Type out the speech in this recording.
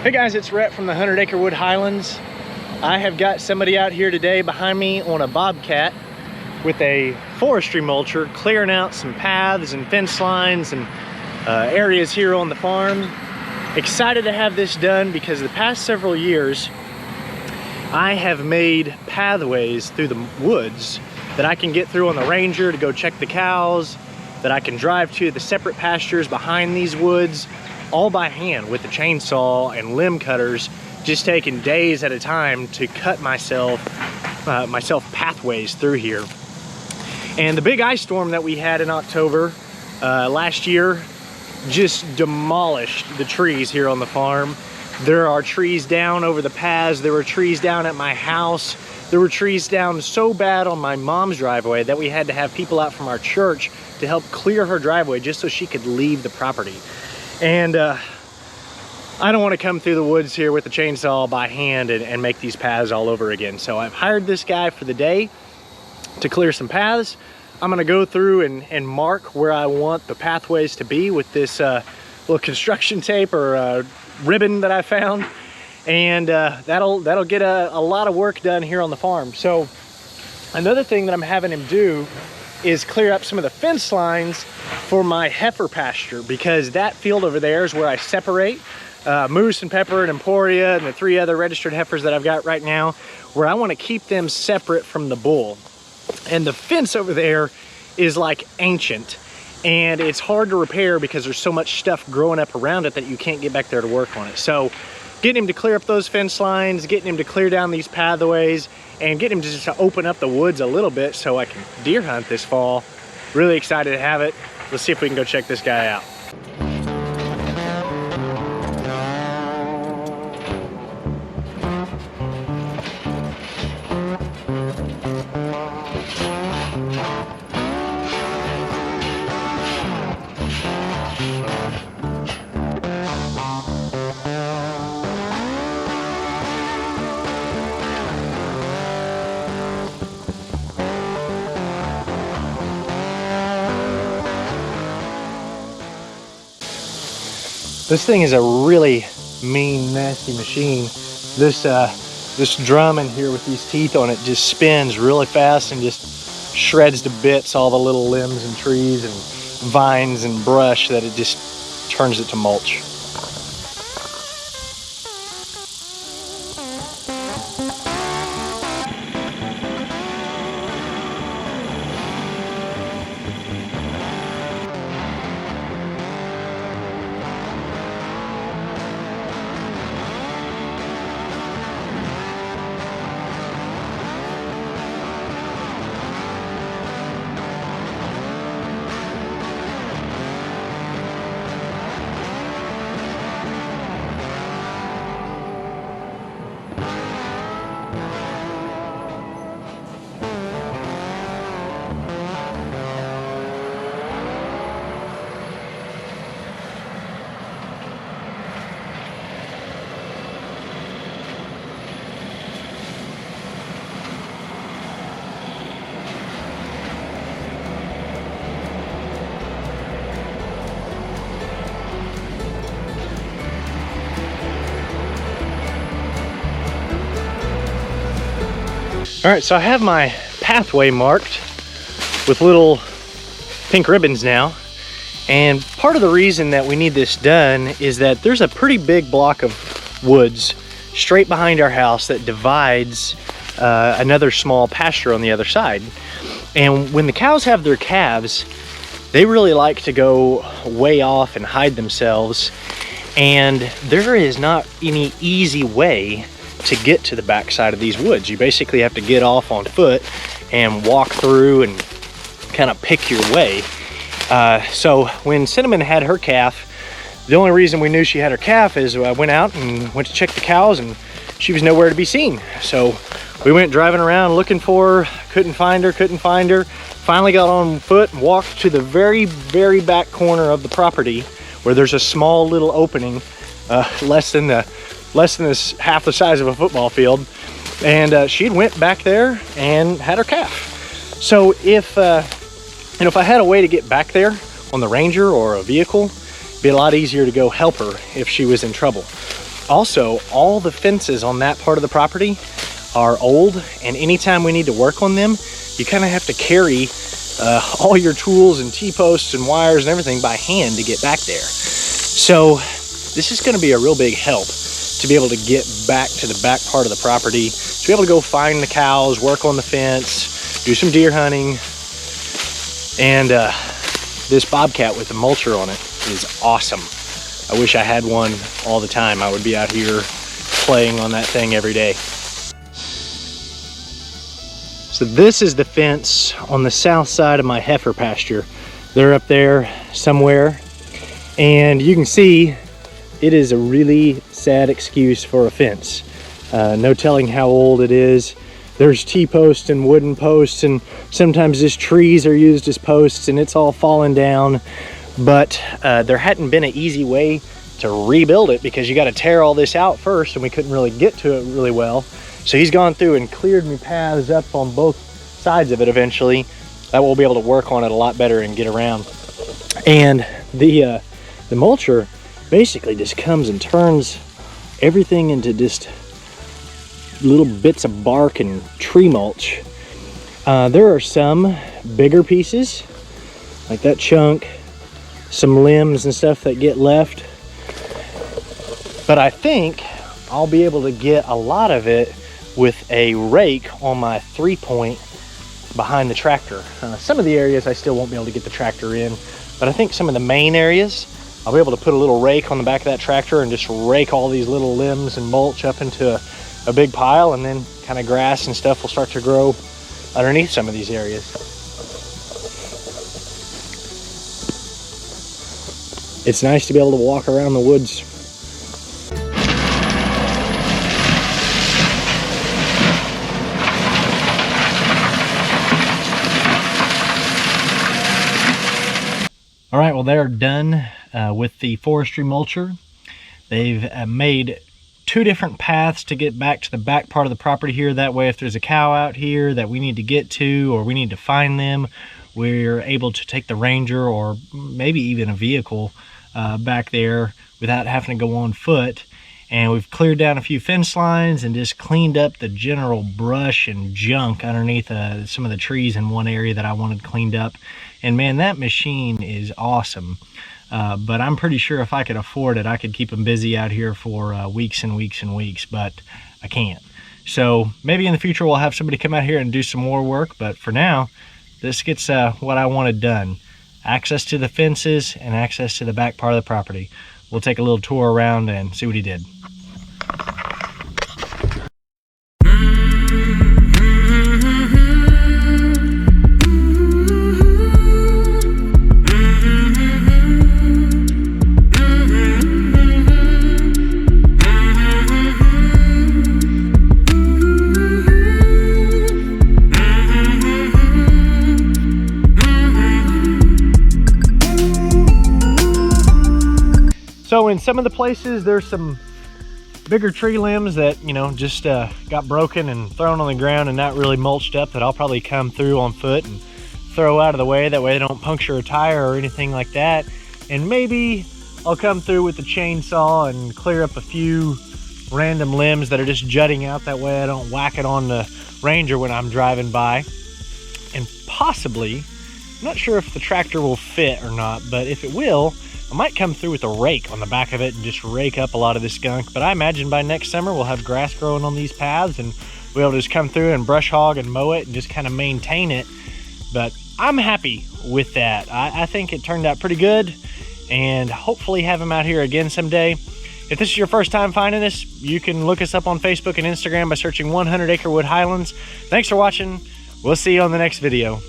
Hey guys, it's Rhett from the 100 Acre Wood Highlands. I have got somebody out here today behind me on a bobcat with a forestry mulcher, clearing out some paths and fence lines and areas here on the farm. Excited to have this done because the past several years I have made pathways through the woods that I can get through on the Ranger to go check the cows, that I can drive to the separate pastures behind these woods, all by hand with the chainsaw and limb cutters, just taking days at a time to cut myself pathways through here. And the big ice storm that we had in October last year just demolished the trees here on the farm. There are trees down over the paths. There were trees down at my house. There were trees down so bad on my mom's driveway that we had to have people out from our church to help clear her driveway just so she could leave the property. And I don't want to come through the woods here with a chainsaw by hand and make these paths all over again. So I've hired this guy for the day to clear some paths. I'm going to go through and mark where I want the pathways to be with this little construction tape or ribbon that I found. And that'll get a lot of work done here on the farm. So another thing that I'm having him do is clear up some of the fence lines for my heifer pasture, because that field over there is where I separate Moose and Pepper and Emporia and the 3 other registered heifers that I've got right now, where I want to keep them separate from the bull. And the fence over there is like ancient, and it's hard to repair because there's so much stuff growing up around it that you can't get back there to work on it. So getting him to clear up those fence lines, getting him to clear down these pathways, and get him to just open up the woods a little bit so I can deer hunt this fall. Really excited to have it. Let's see if we can go check this guy out. This thing is a really mean, nasty machine. This drum in here with these teeth on it just spins really fast and just shreds to bits all the little limbs and trees and vines and brush that it just turns it to mulch. All right, so I have my pathway marked with little pink ribbons now. And part of the reason that we need this done is that there's a pretty big block of woods straight behind our house that divides another small pasture on the other side. And when the cows have their calves, they really like to go way off and hide themselves. And there is not any easy way to get to the backside of these woods. You basically have to get off on foot and walk through and kind of pick your way. So when Cinnamon had her calf, the only reason we knew she had her calf is I went out and went to check the cows and she was nowhere to be seen. So we went driving around looking for her, couldn't find her. Finally got on foot and walked to the very, very back corner of the property where there's a small little opening, less than this half the size of a football field, and she went back there and had her calf. So if I had a way to get back there on the Ranger or a vehicle, it'd be a lot easier to go help her if she was in trouble. Also, all the fences on that part of the property are old, and anytime we need to work on them, you kind of have to carry all your tools and T-posts and wires and everything by hand to get back there. So this is going to be a real big help to be able to get back to the back part of the property, to be able to go find the cows, work on the fence, do some deer hunting. And this bobcat with the mulcher on it is awesome. I wish I had one all the time. I would be out here playing on that thing every day. So this is the fence on the south side of my heifer pasture. They're up there somewhere, and you can see it is a really sad excuse for a fence. No telling how old it is. There's T-posts and wooden posts, and sometimes just trees are used as posts, and it's all fallen down. But there hadn't been an easy way to rebuild it, because you got to tear all this out first, and we couldn't really get to it really well. So he's gone through and cleared me paths up on both sides of it eventually. That we'll be able to work on it a lot better and get around. And the mulcher basically just comes and turns everything into just little bits of bark and tree mulch. There are some bigger pieces, like that chunk, some limbs and stuff that get left. But I think I'll be able to get a lot of it with a rake on my 3-point behind the tractor. Some of the areas I still won't be able to get the tractor in, but I think some of the main areas I'll be able to put a little rake on the back of that tractor and just rake all these little limbs and mulch up into a big pile, and then kind of grass and stuff will start to grow underneath some of these areas. It's nice to be able to walk around the woods. All right, well, they're done with the forestry mulcher. They've made 2 different paths to get back to the back part of the property here. That way, if there's a cow out here that we need to get to, or we need to find them, we're able to take the Ranger or maybe even a vehicle back there without having to go on foot. And we've cleared down a few fence lines and just cleaned up the general brush and junk underneath some of the trees in one area that I wanted cleaned up. And man, that machine is awesome. But I'm pretty sure if I could afford it, I could keep them busy out here for weeks and weeks and weeks, but I can't. So maybe in the future we'll have somebody come out here and do some more work, but for now, this gets what I wanted done. Access to the fences and access to the back part of the property. We'll take a little tour around and see what he did. So in some of the places, there's some bigger tree limbs that, you know, just got broken and thrown on the ground and not really mulched up, that I'll probably come through on foot and throw out of the way. That way they don't puncture a tire or anything like that. And maybe I'll come through with the chainsaw and clear up a few random limbs that are just jutting out. That way I don't whack it on the Ranger when I'm driving by. And possibly, I'm not sure if the tractor will fit or not, but if it will, I might come through with a rake on the back of it and just rake up a lot of this skunk. But I imagine by next summer we'll have grass growing on these paths and we'll just come through and brush hog and mow it and just kind of maintain it. But I'm happy with that. I think it turned out pretty good, and hopefully have him out here again someday. If this is your first time finding us, you can look us up on Facebook and Instagram by searching 100 Acre Wood Highlands. Thanks for watching. We'll see you on the next video.